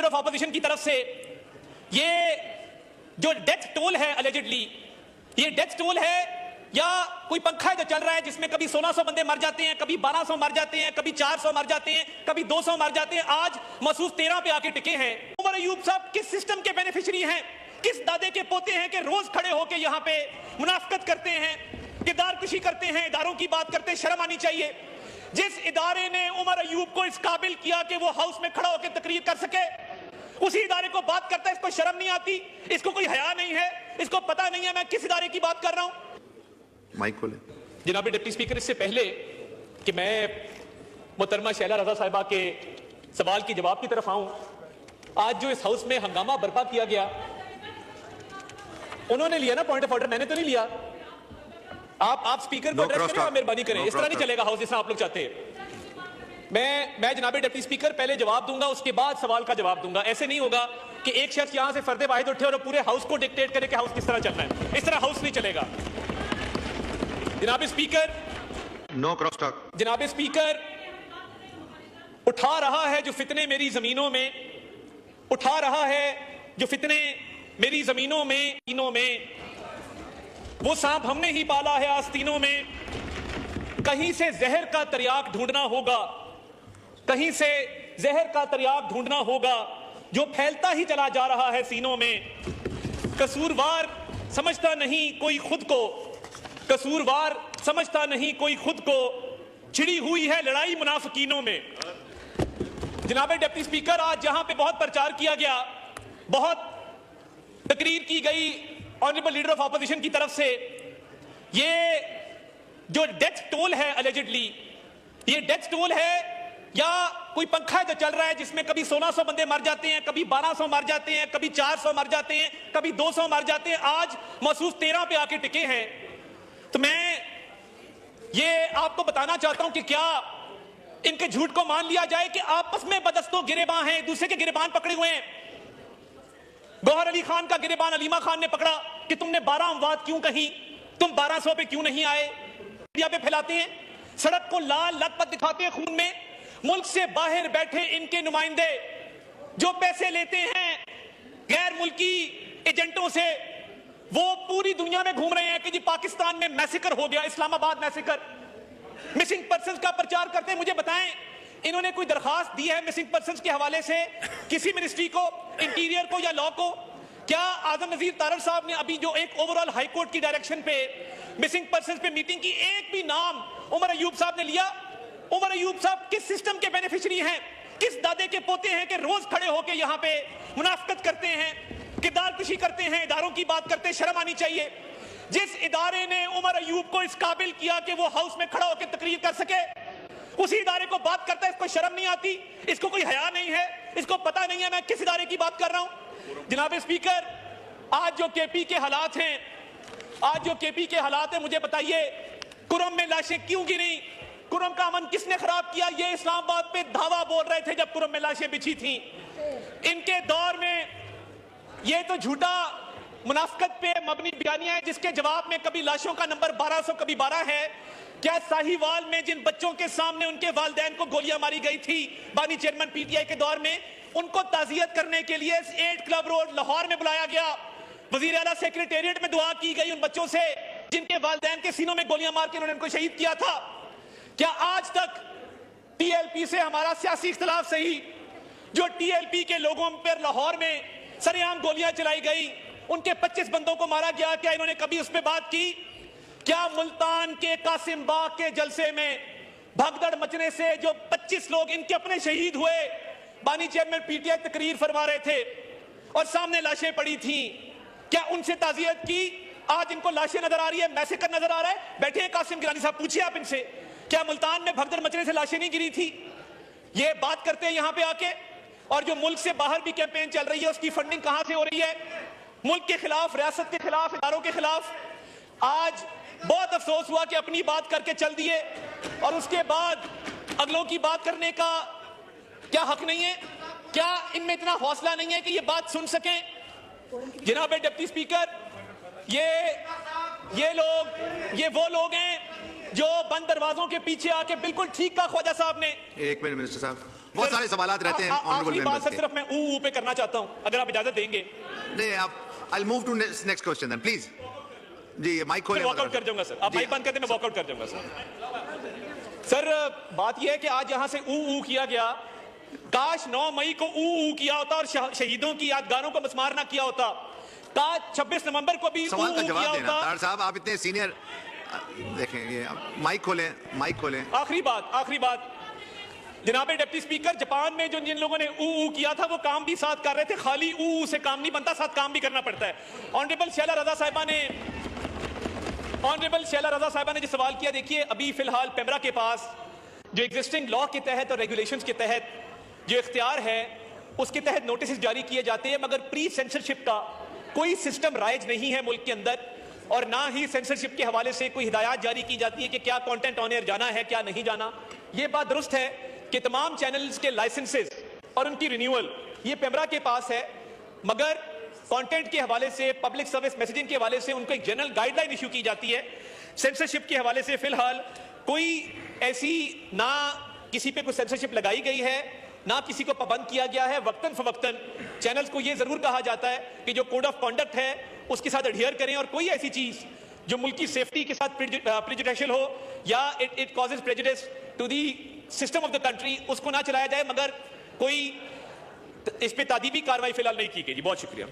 Leader of opposition की तरफ से ये जो डेथ टोल है अलेजिडली, ये डेथ टोल है या कोई पंखा है जो चल रहा है जिसमें कभी 1600 बंदे मर जाते हैं, कभी 1200 मर जाते हैं, कभी 400 मर जाते हैं, कभी 200 मर जाते हैं। आज महसूस 13 पे आके टिके हैं। उमर अयूब साहब किस सिस्टम के बेनिफिशियरी हैं, किस दादे के पोते हैं कि रोज खड़े होकर यहाँ पे मुनाफकत करते हैं, किरदार कुशी करते हैं, इदारों की बात करते हैं। शर्म आनी चाहिए। जिस इदारे ने उमर अयूब को इस काबिल किया कि वो हाउस में खड़ा होकर तकरीर कर सके, उसी इदारे को बात करता है। इसको शर्म नहीं आती, इसको कोई हया नहीं है, इसको पता नहीं है मैं किस इदारे की बात कर रहा हूं। माइक खोले। जनाब डिप्टी स्पीकर, इससे पहले कि मैं मोहतरमा शैला रजा साहिबा के सवाल की जवाब की तरफ आऊं, आज जो इस हाउस में हंगामा बर्पा किया गया, उन्होंने लिया ना पॉइंट ऑफ ऑर्डर, मैंने तो नहीं लिया। आप स्पीकर को एड्रेस करें, मेहरबानी करें। इस तरह नहीं चलेगा हाउस जैसा आप लोग चाहते हैं। मैं जनाब डिप्टी स्पीकर पहले जवाब दूंगा, उसके बाद सवाल का जवाब दूंगा। ऐसे नहीं होगा कि एक शख्स यहां से फर्दे वाहिद उठे और पूरे हाउस को डिक्टेट करे कि हाउस किस तरह चलना है। इस तरह हाउस नहीं चलेगा। जनाब स्पीकर, नो क्रॉस टॉक। जनाब स्पीकर, उठा रहा है जो फितने मेरी जमीनों में, उठा रहा है जो फितने मेरी जमीनों में, तीनों में, वो सांप हमने ही पाला है आस्तीनों में। कहीं से जहर का तरियाक ढूंढना होगा, कहीं से जहर का तरियाक ढूंढना होगा जो फैलता ही चला जा रहा है सीनों में। कसूरवार समझता नहीं कोई खुद को, कसूरवार समझता नहीं कोई खुद को, छिड़ी हुई है लड़ाई मुनाफिकीनों में। जनाब डिप्टी स्पीकर, आज जहां पे बहुत प्रचार किया गया, बहुत तकरीर की गई ऑनरेबल लीडर ऑफ ऑपोजिशन की तरफ से, ये जो डेथ टोल है अलेजिडली, ये डेथ टोल है या कोई पंखा है जो चल रहा है जिसमें कभी 1600 बंदे मर जाते हैं, कभी 1200 मर जाते हैं, कभी 400 मर जाते हैं, कभी 200 मर जाते हैं। आज महसूस 13 पे आके टिके हैं। तो मैं ये आपको बताना चाहता हूं कि क्या इनके झूठ को मान लिया जाए कि आपस में बदस्तों गिरेबान हैं, दूसरे के गिरेबान पकड़े हुए हैं। गौहर अली खान का गिरेबान अलीमा खान ने पकड़ा कि तुमने 12 अमवात क्यों कही, तुम 1200 पे क्यों नहीं आए। मीडिया पे फैलाते हैं, सड़क को लाल लथपथ दिखाते हैं खून में। मुल्क से बाहर बैठे इनके नुमाइंदे जो पैसे लेते हैं गैर मुल्की एजेंटों से, वो पूरी दुनिया में घूम रहे हैं कि जी पाकिस्तान में मैसेकर हो गया, इस्लामाबाद मैसेकर। मिसिंग पर्संस का प्रचार करते हैं। मुझे बताएं, इन्होंने कोई दरखास्त दी है मिसिंग पर्संस के हवाले से किसी मिनिस्ट्री को, इंटीरियर को या लॉ को? क्या आजम नजीर तारड़ साहब ने अभी जो एक ओवरऑल हाई कोर्ट की डायरेक्शन पे मिसिंग पर्संस पे मीटिंग की, एक भी नाम उमर अयूब साहब ने लिया? उमर अयूब साहब किस सिस्टम के बेनिफिशियरी हैं, किस दादे के पोते हैं कि रोज खड़े होकर यहां पे मुनाफकत करते हैं, किरदार कुशी करते हैं, इदारों की बात करते हैं। शर्म आनी चाहिए। जिस इदारे ने उमर अयूब को इस काबिल किया कि वो हाउस में खड़ा होकर तकरीर कर सके, उसी इदारे को बात करता है। इसको शर्म नहीं आती, इसको कोई हया नहीं है, इसको पता नहीं है मैं किस इदारे की बात कर रहा हूं। जनाब स्पीकर, आज जो केपी के हालात हैं, आज जो केपी के हालात हैं, मुझे बताइए कुरम में लाशें क्यों गिरी? कुरम का अमन किसने खराब किया? ये इस्लामाबाद पे धावा बोल रहे थे जब कुरम में लाशें बिछी थी। इनके दौर में ये तो झूठा मुनाफकत पे मबनी बयानियां हैं जिसके जवाब में कभी लाशों का नंबर 1200 कभी 12 है। क्या साहिवाल में जिन बच्चों के सामने उनके वालिदैन को गोलियां मारी गई थी बानी चेयरमैन पीटीआई के दौर में, उनको ताजियत करने के लिए 8 क्लब रोड लाहौर में बुलाया गया, वजीर आला सेक्रेटेरिएट में दुआ की गई उन बच्चों से जिनके वालिदैन के सीनों में गोलियां मार के उन्होंने उनको शहीद किया था? क्या आज तक टीएलपी से हमारा सियासी इख्तिलाफ सही, जो टीएलपी के लोगों पर लाहौर में सरेआम गोलियां चलाई गई, उनके 25 बंदों को मारा गया, क्या इन्होंने कभी उस पर बात की? क्या मुल्तान के कासिम बाग के जलसे में भगदड़ मचने से जो 25 लोग इनके अपने शहीद हुए, बानी चेयरमैन पीटीआई तकरीर फरमा रहे थे और सामने लाशें पड़ी थी, क्या उनसे ताजियत की? आज इनको लाशें नजर आ रही है, मैसेकर नजर आ रहा है। बैठे हैं कासिम गिलानी साहब, पूछिए आप इनसे, क्या मुल्तान में भगदड़ मचने से लाशें नहीं गिरी थी? ये बात करते हैं यहां पे आके। और जो मुल्क से बाहर भी कैंपेन चल रही है, उसकी फंडिंग कहां से हो रही है? मुल्क के खिलाफ, रियासत के खिलाफ, इदारों के खिलाफ। आज बहुत अफसोस हुआ कि अपनी बात करके चल दिए और उसके बाद अगलों की बात करने का क्या हक नहीं है? क्या इनमें इतना हौसला नहीं है कि ये बात सुन सकें? जनाब डिप्टी स्पीकर, ये वो लोग हैं जो बंद दरवाजों के पीछे आके, बिल्कुल ठीक कहा ख्वाजा साहब ने। एक मिनट मिनिस्टर साहब, बहुत सारे सवालात रहते हैं आखिरी बात सर ऑनरेबल सिर्फ मैं ऊ पे करना चाहता हूं, अगर आप इजाजत देंगे। नहीं, आप I move to next question then please. जी माइक खोले। वॉकआउट कर जाऊंगा सर, आप माइक बंद कर दें, मैं वॉकआउट कर जाऊंगा सर। सर बात यह है कि आज यहां से ऊ किया गया, काश 9 मई को ऊ किया होता और शहीदों की यादगारों को मस्मार ना किया होता। काश 26 नवंबर को भी सवाल का किया जवाब देना। होता। तार साहब आप इतने सीनियर, देखें ये माइक खोलें, माइक खोलें। आखिरी बात जनाब डिप्टी स्पीकर, जापान में जो जिन लोगों ने ऊ किया था वो काम भी साथ कर रहे थे, खाली ऊ से काम नहीं बनता, साथ काम भी करना पड़ता है। ऑनरेबल शैला रजा साहिबा ने जो सवाल किया, देखिए अभी फिलहाल पेमरा के पास जो एग्जिस्टिंग लॉ के तहत और रेगुलेशंस के तहत जो इख्तियार है उसके तहत नोटिस जारी किए जाते हैं, मगर प्री सेंसरशिप का कोई सिस्टम राइज नहीं है मुल्क के अंदर, और ना ही सेंसरशिप के हवाले से कोई हिदायत जारी की जाती है कि क्या कंटेंट ऑन एयर जाना है, क्या नहीं जाना। ये बात दुरुस्त है कि तमाम चैनल्स के लाइसेंसेस और उनकी रिन्यूअल ये पेमरा के पास है, मगर कंटेंट के हवाले से, पब्लिक सर्विस मैसेजिंग के हवाले से उनको एक जनरल गाइडलाइन इशू की जाती है। सेंसरशिप के हवाले से फिलहाल कोई ऐसी ना किसी पे कोई सेंसरशिप लगाई गई है, ना किसी को पाबंद किया गया है। वक्तन फवक्तन चैनल्स को यह जरूर कहा जाता है कि जो कोड ऑफ कॉन्डक्ट है उसके साथ एडहियर करें, और कोई ऐसी चीज जो मुल्क की सेफ्टी के साथ प्रेजुडिशियल हो या it causes prejudice to the system of the country, उसको ना चलाया जाए। मगर कोई इस पे तादीबी कार्रवाई फिलहाल नहीं की गई। जी बहुत शुक्रिया।